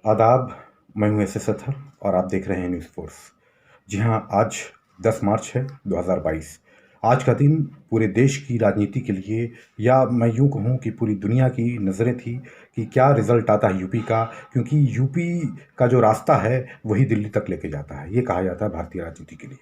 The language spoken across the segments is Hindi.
आदाब। मैं हूं एस अतहर और आप देख रहे हैं न्यूज़ फोर्स। जी हां, आज 10 मार्च है 2022। आज का दिन पूरे देश की राजनीति के लिए, या मैं यूं कहूं कि पूरी दुनिया की नज़रें थी कि क्या रिजल्ट आता है यूपी का, क्योंकि यूपी का जो रास्ता है वही दिल्ली तक लेके जाता है, ये कहा जाता है भारतीय राजनीति के लिए।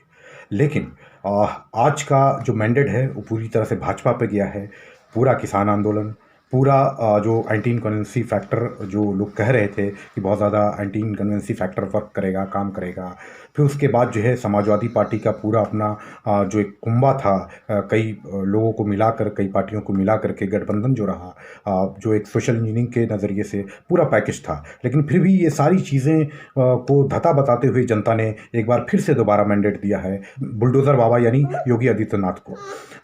लेकिन आज का जो मैंडेट है वो पूरी तरह से भाजपा पे गया है। पूरा किसान आंदोलन, पूरा जो एंटी इनकम्बेंसी फैक्टर जो लोग कह रहे थे कि बहुत ज़्यादा एंटी इनकम्बेंसी फैक्टर वर्क करेगा, काम करेगा। फिर उसके बाद जो है समाजवादी पार्टी का पूरा अपना जो एक कुंभा था, कई लोगों को मिलाकर, कई पार्टियों को मिला करके गठबंधन जो रहा, जो एक सोशल इंजीनियरिंग के नज़रिए से पूरा पैकेज था। लेकिन फिर भी ये सारी चीज़ें को धता बताते हुए जनता ने एक बार फिर से दोबारा मैंडेट दिया है बुलडोज़र बाबा यानी योगी आदित्यनाथ को।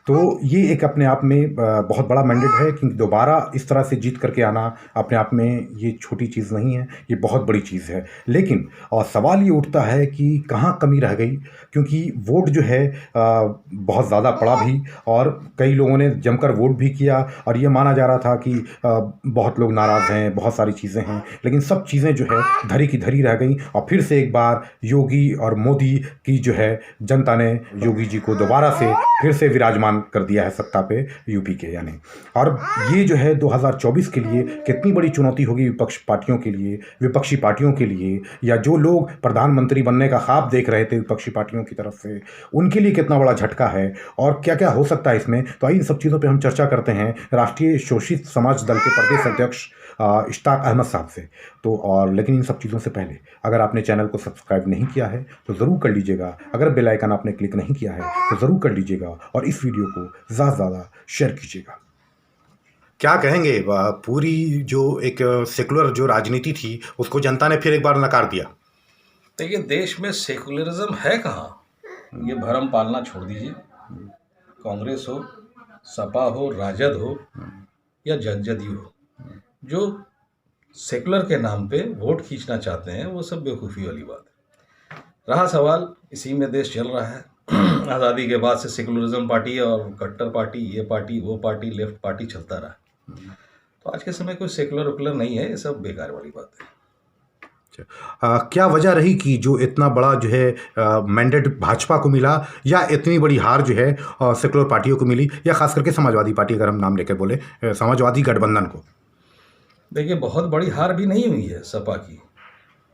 तो ये एक अपने आप में बहुत बड़ा मैंडेट है, क्योंकि दोबारा इस तरह से जीत करके आना अपने आप में ये छोटी चीज़ नहीं है, ये बहुत बड़ी चीज़ है। लेकिन सवाल ये उठता है कि कहाँ कमी रह गई, क्योंकि वोट जो है बहुत ज़्यादा पड़ा भी, और कई लोगों ने जमकर वोट भी किया, और ये माना जा रहा था कि बहुत लोग नाराज़ हैं, बहुत सारी चीज़ें हैं, लेकिन सब चीज़ें जो है धरी की धरी रह गई। और फिर से एक बार योगी और मोदी की जो है जनता ने योगी जी को दोबारा से फिर से विराजमान कर दिया है सत्ता पे यूपी के यानी। और ये जो है 2024 के लिए कितनी बड़ी चुनौती होगी विपक्ष पार्टियों के लिए, विपक्षी पार्टियों के लिए, या जो लोग प्रधानमंत्री बनने का ख्वाब देख रहे थे विपक्षी पार्टियों की तरफ से, उनके लिए कितना बड़ा झटका है और क्या क्या हो सकता है इसमें। तो आइए इन सब चीज़ों पे हम चर्चा करते हैं राष्ट्रीय शोषित समाज दल के प्रदेश अध्यक्ष इश्ताक अहमद साहब से। तो और लेकिन इन सब चीज़ों से पहले अगर आपने चैनल को सब्सक्राइब नहीं किया है तो ज़रूर कर लीजिएगा, अगर बेल आइकन आपने क्लिक नहीं किया है तो ज़रूर कर लीजिएगा, और इस वीडियो को ज़्यादा से ज़्यादा शेयर कीजिएगा। क्या कहेंगे, पूरी जो एक सेकुलर जो राजनीति थी उसको जनता ने फिर एक बार नकार दिया। देखिए, देश में सेकुलरिज्म है कहाँ? ये भरम पालना छोड़ दीजिए। कांग्रेस हो, सपा हो, राजद हो या जदयू हो, जो सेकुलर के नाम पे वोट खींचना चाहते हैं वो सब बेवकूफ़ी वाली बात है। रहा सवाल, इसी में देश चल रहा है। आज़ादी के बाद से सेकुलरिज्म पार्टी और कट्टर पार्टी, ये पार्टी वो पार्टी, लेफ्ट पार्टी चलता रहा। तो आज के समय कोई सेकुलर वकुलर नहीं है, ये सब बेकार वाली बात है। क्या वजह रही कि जो इतना बड़ा जो है मैंडेट भाजपा को मिला, या इतनी बड़ी हार जो है सेकुलर पार्टियों को मिली, या खास करके समाजवादी पार्टी, अगर हम नाम लेकर बोले समाजवादी गठबंधन को? देखिए, बहुत बड़ी हार भी नहीं हुई है सपा की।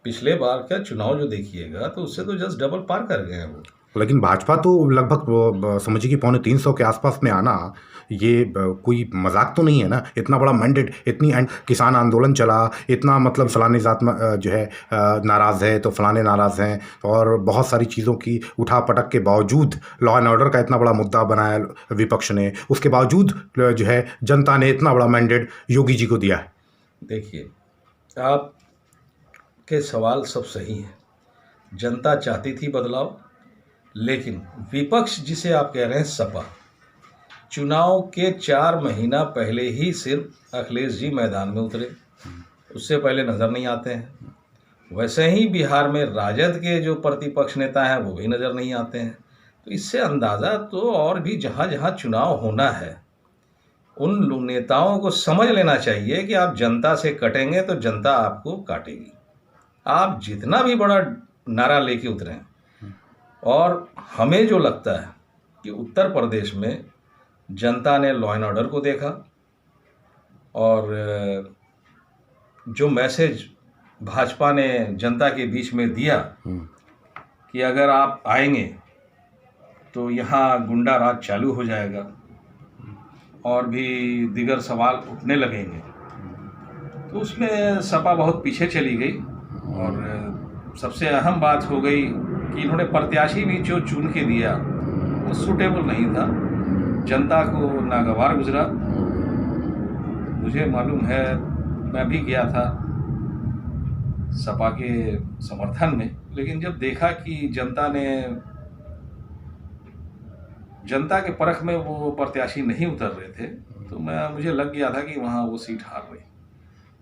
पिछले बार का चुनाव जो देखिएगा तो उससे तो जस्ट डबल पार कर गए हैं वो। लेकिन भाजपा तो लगभग समझिए कि 250 के आसपास में आना, ये कोई मजाक तो नहीं है ना। इतना बड़ा मैंडेट, इतनी किसान आंदोलन चला, इतना मतलब फलाने जात में जो है नाराज़ है तो फलाने नाराज़ हैं, और बहुत सारी चीज़ों की उठा पटक के बावजूद लॉ एंड ऑर्डर का इतना बड़ा मुद्दा बनाया विपक्ष ने, उसके बावजूद जो है जनता ने इतना बड़ा मैंडेट योगी जी को दिया है। देखिए, आपके सवाल सब सही हैं। जनता चाहती थी बदलाव, लेकिन विपक्ष जिसे आप कह रहे हैं सपा, चुनाव के 4 महीना पहले ही सिर्फ अखिलेश जी मैदान में उतरे, उससे पहले नज़र नहीं आते हैं। वैसे ही बिहार में राजद के जो प्रतिपक्ष नेता हैं वो भी नज़र नहीं आते हैं। तो इससे अंदाज़ा तो और भी जहाँ जहाँ चुनाव होना है, उन नेताओं को समझ लेना चाहिए कि आप जनता से कटेंगे तो जनता आपको काटेगी। आप जितना भी बड़ा नारा लेके उतरें, और हमें जो लगता है कि उत्तर प्रदेश में जनता ने लॉ एंड ऑर्डर को देखा, और जो मैसेज भाजपा ने जनता के बीच में दिया कि अगर आप आएंगे तो यहाँ गुंडा राज चालू हो जाएगा और भी दिगर सवाल उठने लगेंगे, तो उसमें सपा बहुत पीछे चली गई। और सबसे अहम बात हो गई कि इन्होंने प्रत्याशी भी जो चुन के दिया वो सूटेबल नहीं था, जनता को नागवार गुजरा। मुझे मालूम है, मैं भी गया था सपा के समर्थन में, लेकिन जब देखा कि जनता के परख में वो प्रत्याशी नहीं उतर रहे थे, तो मुझे लग गया था कि वहाँ वो सीट हार रही।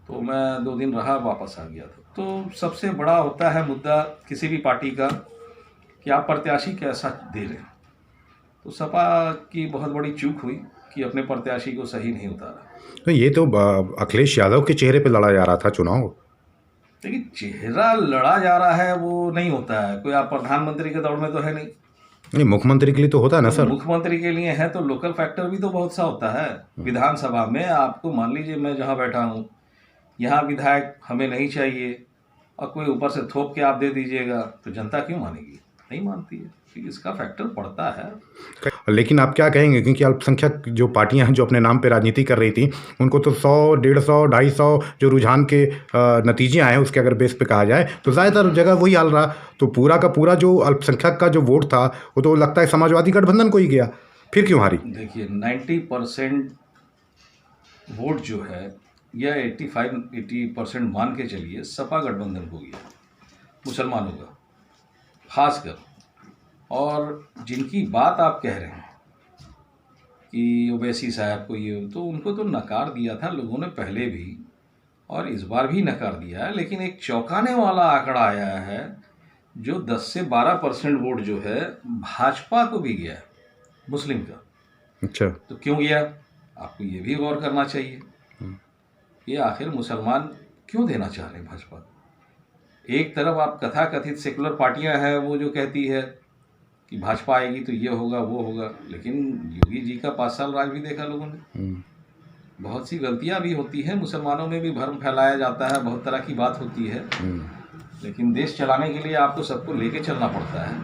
तो मैं 2 दिन रहा, वापस आ गया था। तो सबसे बड़ा होता है मुद्दा किसी भी पार्टी का कि आप प्रत्याशी कैसा दे रहे हैं। तो सपा की बहुत बड़ी चूक हुई कि अपने प्रत्याशी को सही नहीं उतारा। तो ये तो अखिलेश यादव के चेहरे पे लड़ा जा रहा था चुनाव। देखिए, चेहरा लड़ा जा रहा है वो नहीं होता है। कोई आप प्रधानमंत्री के दौड़ में तो है नहीं। नहीं, मुख्यमंत्री के लिए तो होता है ना तो सर। मुख्यमंत्री के लिए है तो लोकल फैक्टर भी तो बहुत सा होता है। विधानसभा में आपको मान लीजिए मैं जहाँ बैठा हूँ, यहाँ विधायक हमें नहीं चाहिए और कोई ऊपर से थोप के आप दे दीजिएगा, तो जनता क्यों मानेगी? नहीं मानती है। तो इसका फैक्टर पड़ता है। लेकिन आप क्या कहेंगे, क्योंकि अल्पसंख्यक जो पार्टियां हैं जो अपने नाम पे राजनीति कर रही थी, उनको तो 100, 150, 250 जो रुझान के नतीजे आए हैं उसके अगर बेस पे कहा जाए तो ज़्यादातर जगह वही हाल रहा। तो पूरा का पूरा जो अल्पसंख्यक का जो वोट था वो तो लगता है समाजवादी गठबंधन को ही गया। फिर क्यों हारी? देखिए, 90% वोट जो है या 80% मान के चलिए सपा गठबंधन को गया, मुसलमानों का खासकर। और जिनकी बात आप कह रहे हैं कि ओवैसी साहब को, ये तो उनको तो नकार दिया था लोगों ने पहले भी और इस बार भी नकार दिया है। लेकिन एक चौंकाने वाला आंकड़ा आया है जो 10 से 12% वोट जो है भाजपा को भी गया है, मुस्लिम का। अच्छा। तो क्यों गया? आपको ये भी गौर करना चाहिए। ये आखिर मुसलमान क्यों देना चाह रहे हैं भाजपा को? एक तरफ आप कथा कथित सेकुलर पार्टियां हैं वो जो कहती है कि भाजपा आएगी तो ये होगा वो होगा, लेकिन योगी जी का 5 साल राज भी देखा लोगों ने। बहुत सी गलतियां भी होती हैं, मुसलमानों में भी भ्रम फैलाया जाता है, बहुत तरह की बात होती है। लेकिन देश चलाने के लिए आपको सबको लेके चलना पड़ता है,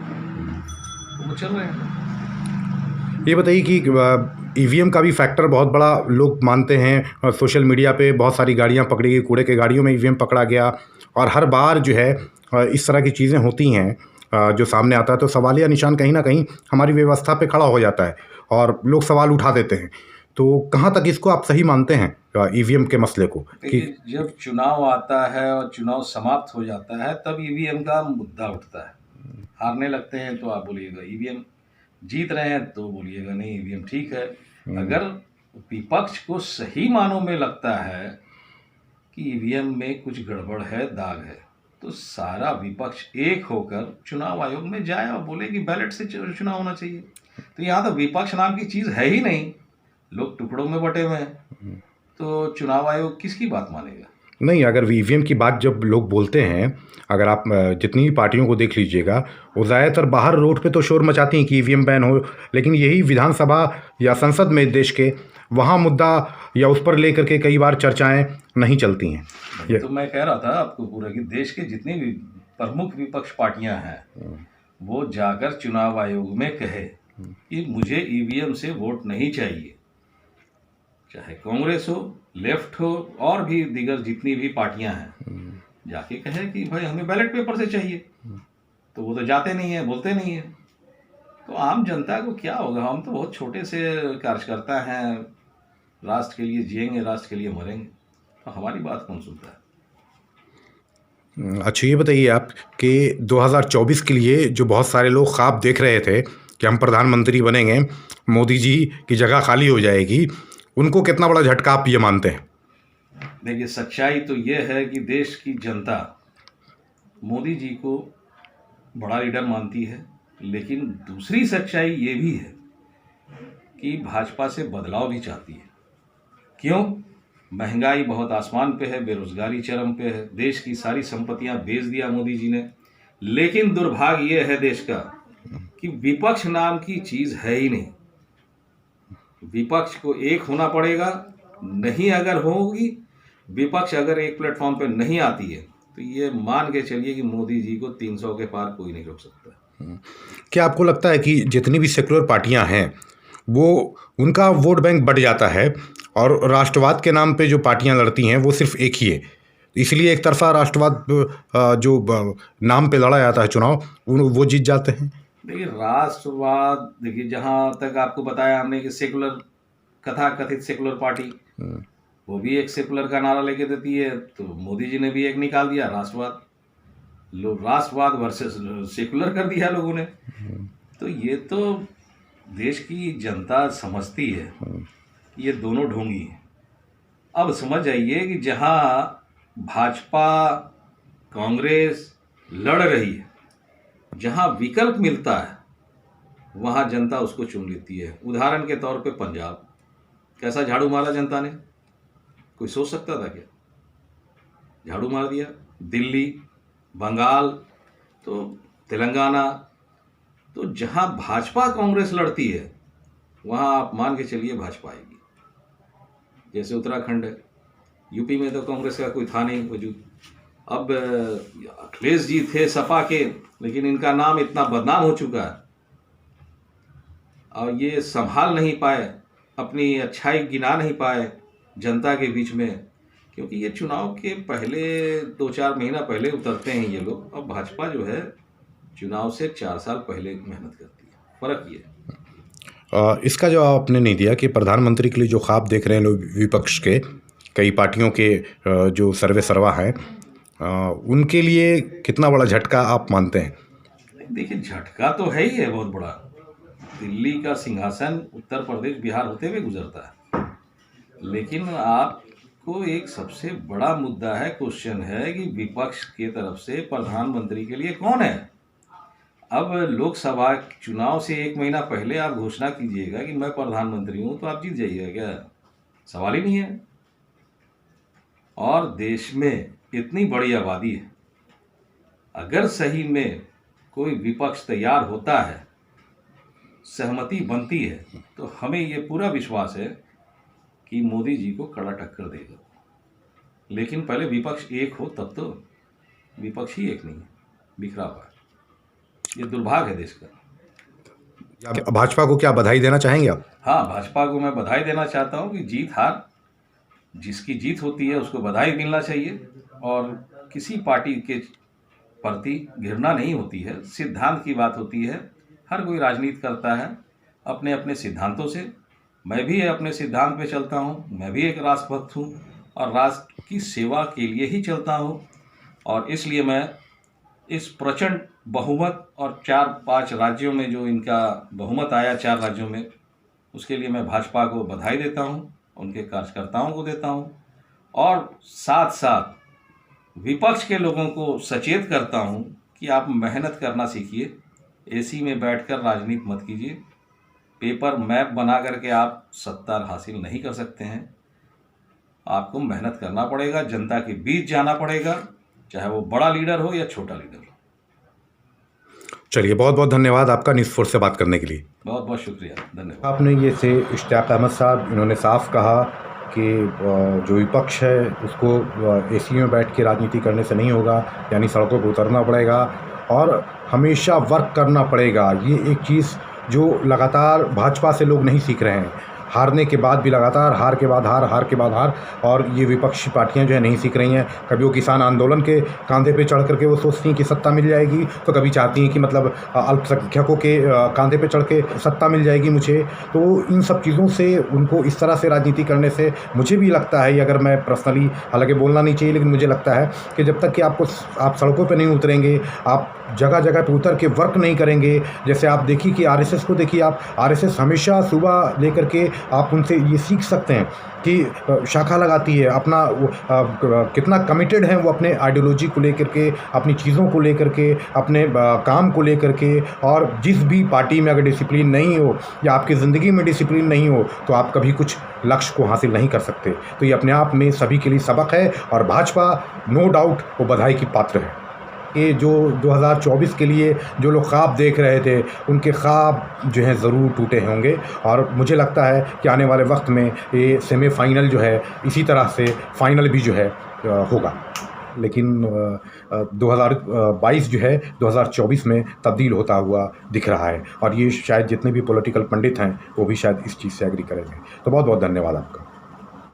तो वो चल रहे हैं। ये बताइए कि ईवीएम का भी फैक्टर बहुत बड़ा लोग मानते हैं, और सोशल मीडिया पे बहुत सारी गाड़ियां पकड़ी गई, कूड़े के गाड़ियों में ईवीएम पकड़ा गया, और हर बार जो है इस तरह की चीज़ें होती हैं जो सामने आता है तो सवालिया निशान कहीं ना कहीं हमारी व्यवस्था पे खड़ा हो जाता है और लोग सवाल उठा देते हैं। तो कहाँ तक इसको आप सही मानते हैं ईवीएम के मसले को? कि जब चुनाव आता है और चुनाव समाप्त हो जाता है तब ईवीएम का मुद्दा उठता है। हारने लगते हैं तो आप बोलिएगा ईवीएम, जीत रहे हैं तो बोलिएगा नहीं ईवीएम ठीक है। अगर विपक्ष को सही मानों में लगता है कि ईवीएम में कुछ गड़बड़ है, दाग है, तो सारा विपक्ष एक होकर चुनाव आयोग में जाए और बोले कि बैलेट से चुनाव होना चाहिए। तो यहाँ तो विपक्ष नाम की चीज़ है ही नहीं, लोग टुकड़ों में बटे हुए हैं, तो चुनाव आयोग किसकी बात मानेगा? नहीं, अगर ईवीएम की बात जब लोग बोलते हैं, अगर आप जितनी भी पार्टियों को देख लीजिएगा वो ज़्यादातर बाहर रोड पे तो शोर मचाती हैं कि ईवीएम बैन हो, लेकिन यही विधानसभा या संसद में देश के वहाँ मुद्दा या उस पर लेकर के कई बार चर्चाएं नहीं चलती हैं। तो मैं कह रहा था आपको पूरा कि देश के जितनी भी प्रमुख विपक्ष पार्टियां हैं वो जाकर चुनाव आयोग में कहे कि मुझे ईवीएम से वोट नहीं चाहिए, चाहे कांग्रेस हो, लेफ्ट हो और भी दीगर जितनी भी पार्टियां हैं, जाके कहे कि भाई हमें बैलेट पेपर से चाहिए। तो वो तो जाते नहीं है, बोलते नहीं है। तो आम जनता को क्या होगा? हम तो बहुत छोटे से कार्यकर्ता हैं, राष्ट्र के लिए जिएंगे, राष्ट्र के लिए मरेंगे, तो हमारी बात कौन सुनता है? अच्छा, ये बताइए आप कि 2024 के लिए जो बहुत सारे लोग ख्वाब देख रहे थे कि हम प्रधानमंत्री बनेंगे, मोदी जी की जगह खाली हो जाएगी, उनको कितना बड़ा झटका आप ये मानते हैं? देखिए, सच्चाई तो ये है कि देश की जनता मोदी जी को बड़ा लीडर मानती है, लेकिन दूसरी सच्चाई ये भी है कि भाजपा से बदलाव भी चाहती है। क्यों? महंगाई बहुत आसमान पे है, बेरोजगारी चरम पे है, देश की सारी संपत्तियां बेच दिया मोदी जी ने। लेकिन दुर्भाग्य ये है देश का कि विपक्ष नाम की चीज है ही नहीं। विपक्ष को एक होना पड़ेगा, नहीं अगर होगी, विपक्ष अगर एक प्लेटफॉर्म पे नहीं आती है तो ये मान के चलिए कि मोदी जी को 300 के पार कोई नहीं रोक सकता। क्या आपको लगता है कि जितनी भी सेकुलर पार्टियां हैं वो उनका वोट बैंक बढ़ जाता है और राष्ट्रवाद के नाम पे जो पार्टियां लड़ती हैं वो सिर्फ एक ही है, इसलिए एक तरफा राष्ट्रवाद जो नाम पे लड़ा जाता है चुनाव वो जीत जाते हैं? देखिए, राष्ट्रवाद, देखिए जहाँ तक आपको बताया हमने कि सेकुलर, कथा कथित सेकुलर पार्टी, वो भी एक सेकुलर का नारा लेके देती है, तो मोदी जी ने भी एक निकाल दिया राष्ट्रवाद। लोग राष्ट्रवाद वर्सेस सेकुलर कर दिया लोगों ने। तो ये तो देश की जनता समझती है कि ये दोनों ढोंगी हैं। अब समझ जाइए कि जहाँ भाजपा कांग्रेस लड़ रही है, जहाँ विकल्प मिलता है वहाँ जनता उसको चुन लेती है। उदाहरण के तौर पे पंजाब, कैसा झाड़ू मारा जनता ने, कोई सोच सकता था क्या? झाड़ू मार दिया। दिल्ली, बंगाल, तो तेलंगाना, तो जहाँ भाजपा कांग्रेस लड़ती है वहाँ आप मान के चलिए भाजपा आएगी। जैसे उत्तराखंड है, यूपी में तो कांग्रेस का कोई था नहीं वजूद। अब अखिलेश जी थे सपा के, लेकिन इनका नाम इतना बदनाम हो चुका है और ये संभाल नहीं पाए, अपनी अच्छाई गिना नहीं पाए जनता के बीच में, क्योंकि ये चुनाव के पहले 2-4 महीना पहले उतरते हैं ये लोग। अब भाजपा जो है चुनाव से 4 साल पहले मेहनत करती है, फर्क ये है। इसका जवाब आपने नहीं दिया कि प्रधानमंत्री के लिए जो ख्वाब देख रहे हैं लोग विपक्ष के, कई पार्टियों के जो सर्वे सर्वा हैं, उनके लिए कितना बड़ा झटका आप मानते हैं? देखिए, झटका तो है ही है बहुत बड़ा। दिल्ली का सिंहासन उत्तर प्रदेश बिहार होते हुए गुजरता है, लेकिन आपको एक सबसे बड़ा मुद्दा है, क्वेश्चन है कि विपक्ष के तरफ से प्रधानमंत्री के लिए कौन है। अब लोकसभा चुनाव से 1 महीना पहले आप घोषणा कीजिएगा कि मैं प्रधानमंत्री हूं, तो आप जीत जाइएगा क्या? सवाल ही नहीं है। और देश में इतनी बड़ी आबादी है, अगर सही में कोई विपक्ष तैयार होता है, सहमति बनती है, तो हमें ये पूरा विश्वास है कि मोदी जी को कड़ा टक्कर देगा। लेकिन पहले विपक्ष एक हो, तब तो विपक्ष ही एक नहीं है, बिखरा हुआ है। ये दुर्भाग्य है देश का। भाजपा को क्या बधाई देना चाहेंगे आप? हाँ, भाजपा को मैं बधाई देना चाहता हूँ कि जीत हार, जिसकी जीत होती है उसको बधाई मिलना चाहिए। और किसी पार्टी के प्रति घृणा नहीं होती है, सिद्धांत की बात होती है। हर कोई राजनीति करता है अपने अपने सिद्धांतों से। मैं भी अपने सिद्धांत पे चलता हूँ, मैं भी एक राष्ट्रभक्त हूँ और राष्ट्र की सेवा के लिए ही चलता हूँ। और इसलिए मैं इस प्रचंड बहुमत और 4-5 राज्यों में जो इनका बहुमत आया 4 राज्यों में, उसके लिए मैं भाजपा को बधाई देता हूँ, उनके कार्यकर्ताओं को देता हूँ और साथ साथ विपक्ष के लोगों को सचेत करता हूँ कि आप मेहनत करना सीखिए। एसी में बैठकर राजनीति मत कीजिए। पेपर मैप बना करके आप सत्ता हासिल नहीं कर सकते हैं। आपको मेहनत करना पड़ेगा, जनता के बीच जाना पड़ेगा, चाहे वो बड़ा लीडर हो या छोटा लीडर हो। चलिए, बहुत बहुत धन्यवाद आपका न्यूज़ 4 से बात करने के लिए। बहुत बहुत शुक्रिया, धन्यवाद। आपने ये से इश्तियाक अहमद साहब, इन्होंने साफ कहा कि जो विपक्ष है उसको एसी में बैठ के राजनीति करने से नहीं होगा, यानी सड़कों पर उतरना पड़ेगा और हमेशा वर्क करना पड़ेगा। ये एक चीज़ जो लगातार भाजपा से लोग नहीं सीख रहे हैं। हारने के बाद भी लगातार हार के बाद हार, हार के बाद हार, और ये विपक्षी पार्टियां जो है नहीं सीख रही हैं। कभी वो किसान आंदोलन के कंधे पे चढ़ करके वो सोचती हैं कि सत्ता मिल जाएगी, तो कभी चाहती हैं कि मतलब अल्पसंख्यकों के कंधे पे चढ़ के सत्ता मिल जाएगी मुझे। तो इन सब चीज़ों से उनको इस तरह से राजनीति करने से मुझे भी लगता है, अगर मैं पर्सनली, हालांकि बोलना नहीं चाहिए, लेकिन मुझे लगता है कि जब तक कि आप सड़कों पर नहीं उतरेंगे, आप जगह जगह पे उतर के वर्क नहीं करेंगे। जैसे आप देखिए कि आरएसएस को देखिए, आप आरएसएस हमेशा सुबह लेकर के आप उनसे ये सीख सकते हैं कि शाखा लगाती है, अपना कितना कमिटेड है वो अपने आइडियोलॉजी को लेकर के, अपनी चीज़ों को लेकर के, अपने काम को लेकर के। और जिस भी पार्टी में अगर डिसिप्लिन नहीं हो या आपकी ज़िंदगी में डिसिप्लिन नहीं हो, तो आप कभी कुछ लक्ष्य को हासिल नहीं कर सकते। तो ये अपने आप में सभी के लिए सबक है और भाजपा नो डाउट वो बधाई की पात्र है। ये जो 2024 के लिए जो लोग ख्वाब देख रहे थे, उनके ख्वाब जो हैं ज़रूर टूटे होंगे। और मुझे लगता है कि आने वाले वक्त में ये सेमीफाइनल जो है, इसी तरह से फाइनल भी जो है होगा। लेकिन 2022 जो है 2024 में तब्दील होता हुआ दिख रहा है और ये शायद जितने भी पॉलिटिकल पंडित हैं वो भी शायद इस चीज़ से एग्री करेंगे। तो बहुत बहुत धन्यवाद आपका।